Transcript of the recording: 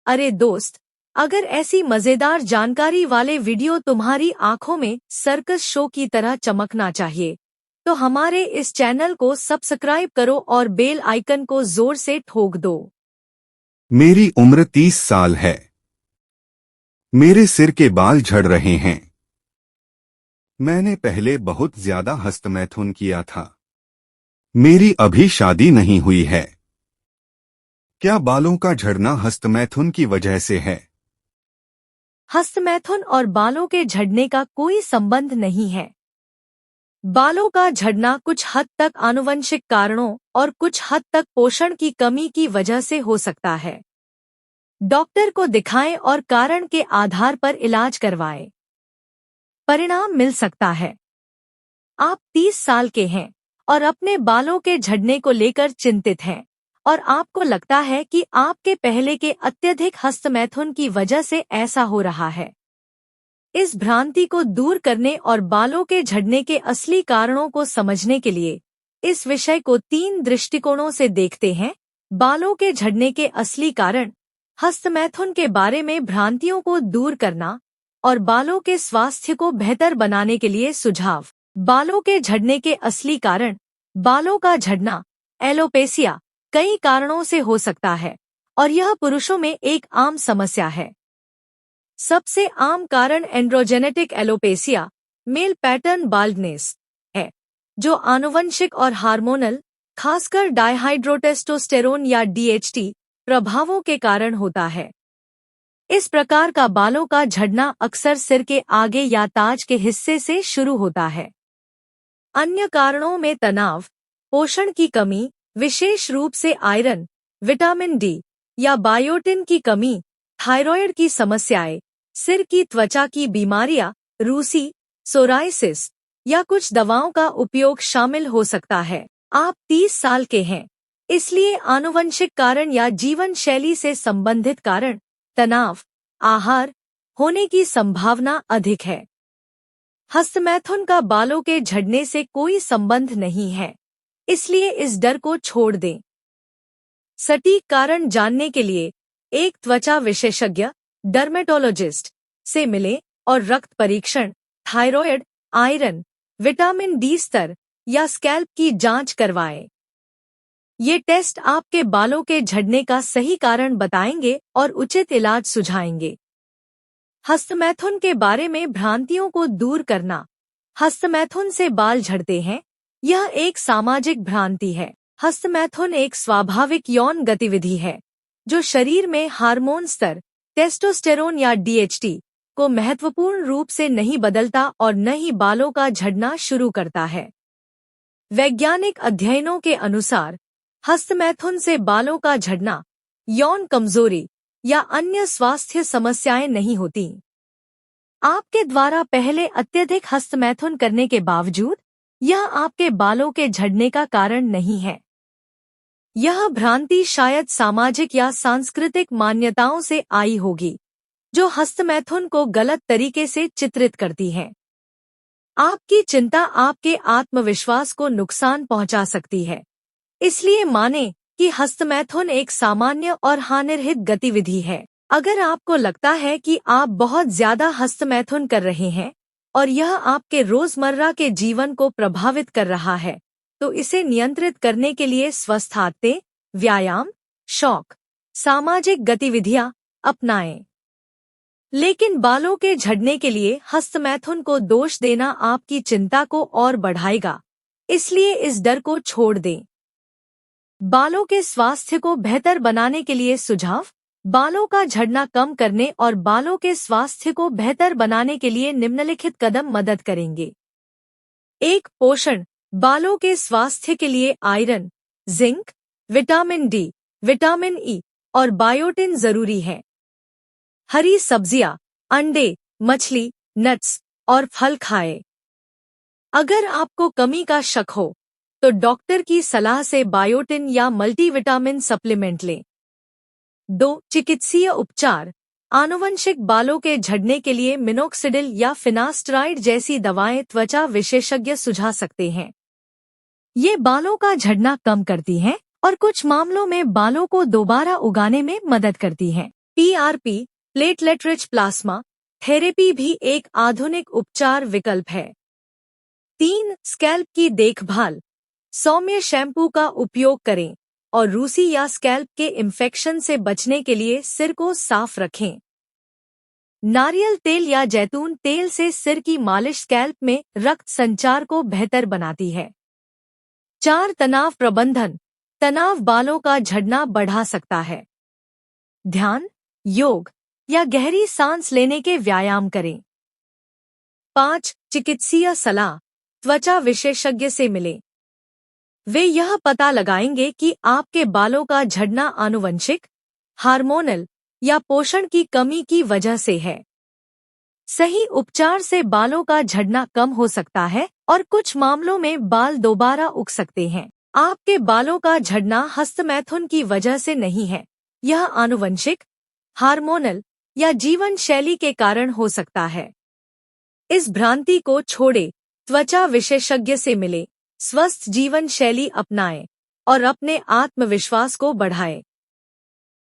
अरे दोस्त, अगर ऐसी मजेदार जानकारी वाले वीडियो तुम्हारी आंखों में सर्कस शो की तरह चमकना चाहिए तो हमारे इस चैनल को सब्सक्राइब करो और बेल आइकन को जोर से ठोक दो। मेरी उम्र 30 साल है। मेरे सिर के बाल झड़ रहे हैं। मैंने पहले बहुत ज्यादा हस्तमैथुन किया था। मेरी अभी शादी नहीं हुई है। क्या बालों का झड़ना हस्तमैथुन की वजह से है? हस्तमैथुन और बालों के झड़ने का कोई संबंध नहीं है। बालों का झड़ना कुछ हद तक आनुवंशिक कारणों और कुछ हद तक पोषण की कमी की वजह से हो सकता है। डॉक्टर को दिखाएं और कारण के आधार पर इलाज करवाएं। परिणाम मिल सकता है। आप 30 साल के हैं और अपने बालों के झड़ने को लेकर चिंतित हैं और आपको लगता है कि आपके पहले के अत्यधिक हस्तमैथुन की वजह से ऐसा हो रहा है। इस भ्रांति को दूर करने और बालों के झड़ने के असली कारणों को समझने के लिए इस विषय को 3 दृष्टिकोणों से देखते हैं। बालों के झड़ने के असली कारण, हस्तमैथुन के बारे में भ्रांतियों को दूर करना और बालों के स्वास्थ्य को बेहतर बनाने के लिए सुझाव। बालों के झड़ने के असली कारण। बालों का झड़ना, एलोपेसिया, कई कारणों से हो सकता है और यह पुरुषों में एक आम समस्या है। सबसे आम कारण androgenetic alopecia, male pattern baldness है, जो आनुवंशिक और हार्मोनल, खासकर डायहाइड्रोटेस्टोस्टेरोन या डीएचटी प्रभावों के कारण होता है। इस प्रकार का बालों का झड़ना अक्सर सिर के आगे या ताज के हिस्से से शुरू होता है। अन्य कारणों में तनाव, पोषण की कमी, विशेष रूप से आयरन, विटामिन डी या बायोटिन की कमी, थायराइड की समस्याएं, सिर की त्वचा की बीमारियां, रूसी, सोराइसिस या कुछ दवाओं का उपयोग शामिल हो सकता है। आप 30 साल के हैं, इसलिए आनुवंशिक कारण या जीवन शैली से संबंधित कारण, तनाव, आहार होने की संभावना अधिक है। हस्तमैथुन का बालों के झड़ने से कोई संबंध नहीं है, इसलिए इस डर को छोड़ दें। सटीक कारण जानने के लिए एक त्वचा विशेषज्ञ, डर्मेटोलॉजिस्ट से मिलें और रक्त परीक्षण, थायराइड, आयरन, विटामिन डी स्तर या स्कैल्प की जांच करवाएं। ये टेस्ट आपके बालों के झड़ने का सही कारण बताएंगे और उचित इलाज सुझाएंगे। हस्तमैथुन के बारे में भ्रांतियों को दूर करना। हस्तमैथुन से बाल झड़ते हैं, यह एक सामाजिक भ्रांति है। हस्तमैथुन एक स्वाभाविक यौन गतिविधि है जो शरीर में हार्मोन स्तर, टेस्टोस्टेरोन या डीएचटी को महत्वपूर्ण रूप से नहीं बदलता और न ही बालों का झड़ना शुरू करता है। वैज्ञानिक अध्ययनों के अनुसार हस्तमैथुन से बालों का झड़ना, यौन कमजोरी या अन्य स्वास्थ्य समस्याएं नहीं होती। आपके द्वारा पहले अत्यधिक हस्तमैथुन करने के बावजूद यह आपके बालों के झड़ने का कारण नहीं है। यह भ्रांति शायद सामाजिक या सांस्कृतिक मान्यताओं से आई होगी जो हस्तमैथुन को गलत तरीके से चित्रित करती है। आपकी चिंता आपके आत्मविश्वास को नुकसान पहुंचा सकती है, इसलिए माने कि हस्तमैथुन एक सामान्य और हानिरहित गतिविधि है। अगर आपको लगता है कि आप बहुत ज्यादा हस्तमैथुन कर रहे हैं और यह आपके रोजमर्रा के जीवन को प्रभावित कर रहा है, तो इसे नियंत्रित करने के लिए स्वस्थ आदतें, व्यायाम, शौक, सामाजिक गतिविधियां अपनाएं। लेकिन बालों के झड़ने के लिए हस्तमैथुन को दोष देना आपकी चिंता को और बढ़ाएगा, इसलिए इस डर को छोड़ दें। बालों के स्वास्थ्य को बेहतर बनाने के लिए सुझाव। बालों का झड़ना कम करने और बालों के स्वास्थ्य को बेहतर बनाने के लिए निम्नलिखित कदम मदद करेंगे। 1. पोषण। बालों के स्वास्थ्य के लिए iron, zinc, vitamin D, vitamin E और बायोटिन जरूरी है। हरी सब्जियां, अंडे, मछली, नट्स और फल खाएं। अगर आपको कमी का शक हो तो डॉक्टर की सलाह से बायोटिन या मल्टीविटामिन सप्लीमेंट लें। 2. चिकित्सीय उपचार। आनुवंशिक बालों के झड़ने के लिए मिनोक्सिडिल या फिनास्टराइड जैसी दवाएं त्वचा विशेषज्ञ सुझा सकते हैं। ये बालों का झड़ना कम करती हैं और कुछ मामलों में बालों को दोबारा उगाने में मदद करती हैं। PRP, platelet rich plasma therapy भी एक आधुनिक उपचार विकल्प है। 3. स्कैल्प की देखभाल। सौम्य शैम्पू का उपयोग करें और रूसी या स्कैल्प के इन्फेक्शन से बचने के लिए सिर को साफ रखें। नारियल तेल या जैतून तेल से सिर की मालिश स्कैल्प में रक्त संचार को बेहतर बनाती है। 4. तनाव प्रबंधन। तनाव बालों का झड़ना बढ़ा सकता है। ध्यान, योग या गहरी सांस लेने के व्यायाम करें। 5. चिकित्सीय सलाह। त्वचा विशेषज्ञ से मिलें। वे यह पता लगाएंगे कि आपके बालों का झड़ना आनुवंशिक, हार्मोनल या पोषण की कमी की वजह से है। सही उपचार से बालों का झड़ना कम हो सकता है और कुछ मामलों में बाल दोबारा उग सकते हैं। आपके बालों का झड़ना हस्तमैथुन की वजह से नहीं है, यह आनुवंशिक, हार्मोनल या जीवन शैली के कारण हो सकता है। इस भ्रांति को छोड़े, त्वचा विशेषज्ञ से मिले, स्वस्थ जीवन शैली अपनाएं और अपने आत्मविश्वास को बढ़ाएं।